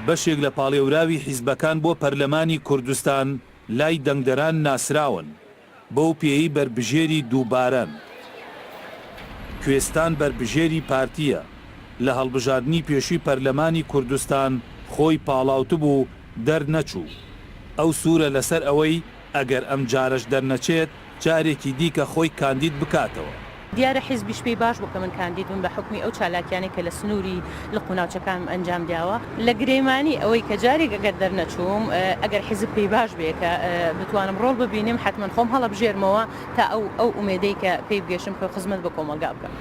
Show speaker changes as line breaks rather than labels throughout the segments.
بەشێک لە پاڵێوراوی حیزبەکان بۆ پەرلەمانی کوردستان لای دەنگدەران ناسراون بەو پێی بربژێری دووبارەن. کوێستان بربژێری پارتیە لە هەڵبژاردننی پێشووی پەرلەمانی کوردستان خۆی پاڵاوتە بوو دەرنەچوو. ئەو سوورە لەسەر ئەوەی ئەگەر ئەم جارش دەرنەچێت جارێکی دیکە خۆی کاندید بکاتەوە.
دیارە حیزبیش پێی باش بوو کە من کاندید بووم بە حکمی ئەو چالاکیانی کە لە سنووری لە قوناوچەکان ئەنجام داوە لە گرێمانی ئەوەی کە جارێک ئەگەر دەرنەچووم ئەگەر حیزب پێی باش بێ کە بتوانم ڕۆڵ ببینیم حتمما خۆم هەڵە بژێرمەوە تا ئەو ئومێدەی کە پێی بگەشم کە خزمەت بە کۆمەلگا بکەم.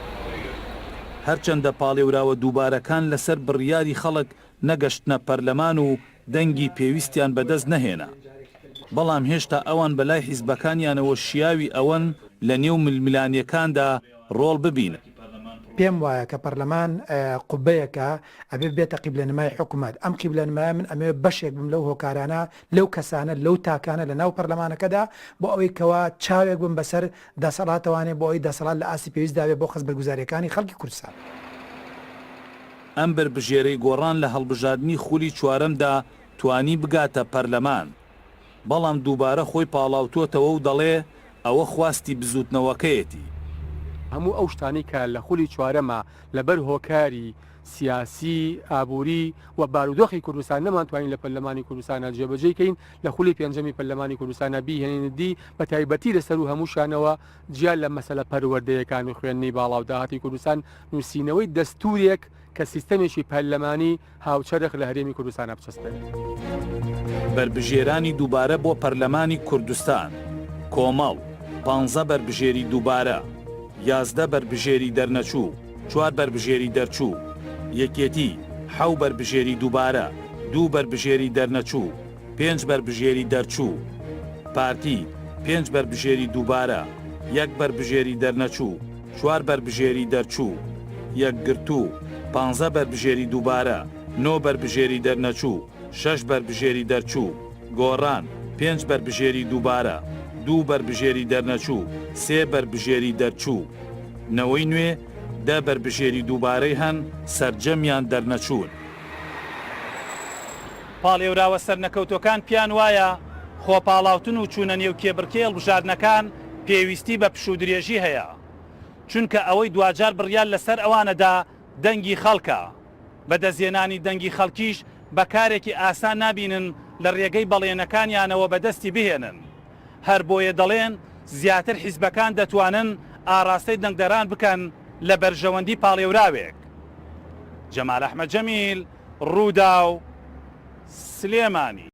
هەرچەندە پاڵێوراوە دووبارەکان لەسەر بڕیاری خەڵک نەگەشتنە پەرلەمان و دەنگی پێویستیان بەدەست نەهێنا، بەڵام هێشتا ئەوان بەلای حیزبەکانیانەوە شیاوی ئەوەن لە نێو ململانیەکاندا ڕۆڵ ببینن.
پێم وایە کە پەرلەمان قوبەیەکە ئەبێ بێتە قیبلەنمای حکوومەت. ئەم قیبلەنمای من ئەمێ بەشێک بم لەو هۆکارانە لەو کەسانە لەو تاکانە لە ناو پەرلەمانەکەدا بۆ ئەوەی کەوا چاوێک بم بەسەر دەسەڵاتەوانێ بۆ ئەوی دەسەڵات لە ئاسی پێویستداوێ بۆ خزمەتگوزاریەکانی خەڵکی کوردستان.
ئەم بربژێرەی گۆڕان لە هەڵبژاردننی خولی چوارەمدا توانی بگاتە پەرلەمان، بەڵام دووبارە خۆی پاڵاوتووەتەوە و دەڵێ ئەوە خواستی بزوتنەوەکەیەتی.
هەموو ئەو شتانی کە لە خولی چوارەمە لەبەر هۆکاری سیاسی ئابووری و بارودۆخی کوردستان نەمانتوانین لە پەرلەمانی کوردستانە جێبەجێکەین لە خولی پێنجەمی پەرلەمانی کوردستانە بیهێنێتی بە تایبەتی لەسەر و هەمووشانەوە جیان لە مەسەلە پەروەردەیەکان و خوێندنی باڵا و داهاتی کوردستان نووسینەوەی دەستورێک کە سیستەمێکی پەرلەمانی هاوچەرخ لە هەرێمی کوردستانە بچەستێت.
بربژێرانی دووبارە بۆ پەرلەمانی کوردستان کۆمەڵ 15 بربژێری دووبارە، 11 بربژێری دەرنەچوو، 4 بربژێری دەرچوو، یەکێتی 7 بربژێری دووبارە، 2 بربژێری دەرنەچوو، 5 بربژێری دەرچوو، پارتی 5 بربژێری دووبارە، 1 بربژێری دەرنەچوو، 4 بربژێری دەرچوو، یەکگرتوو 15 بربژێری دووبارە، 9 بربژێری دەرنەچوو، 6 بربژێری دەرچوو، گۆڕان 5 بربژێری دووبارە، 2 بربژێری دەرنەچوو، 3 بربژێری دەرچوو، نەوەی نوێ 10 بربژێری دووبارەی هەن سەرجەمیان دەرنەچوون.
پاڵێوراوە سەرنەکەوتەکان پیان وایە خۆپاڵاوتن و چوونە نێو کێبڕکێ هەڵبژاردنەکان پێویستی بە پشودرێژی هەیە، چونکە ئەوەی دوجار بڕیان لەسەر ئەوانەدا دەنگی خەڵکە. بەدەستهێنانی دەنگی خەڵکیش بەکارێکی ئاسان نابینن لە ڕێگەی بەڵێنەکانیانەوە بەدەستی بهێنن. هەر بۆیە دەڵێن زیاتر حیزبەکان دەتوانن ئاراستەی دەنگدەران بکەن لە بەرژەوەندی پاڵێوراوێک. جەمال ئەحمەد جەمیل، ڕوودا و سلێمانی.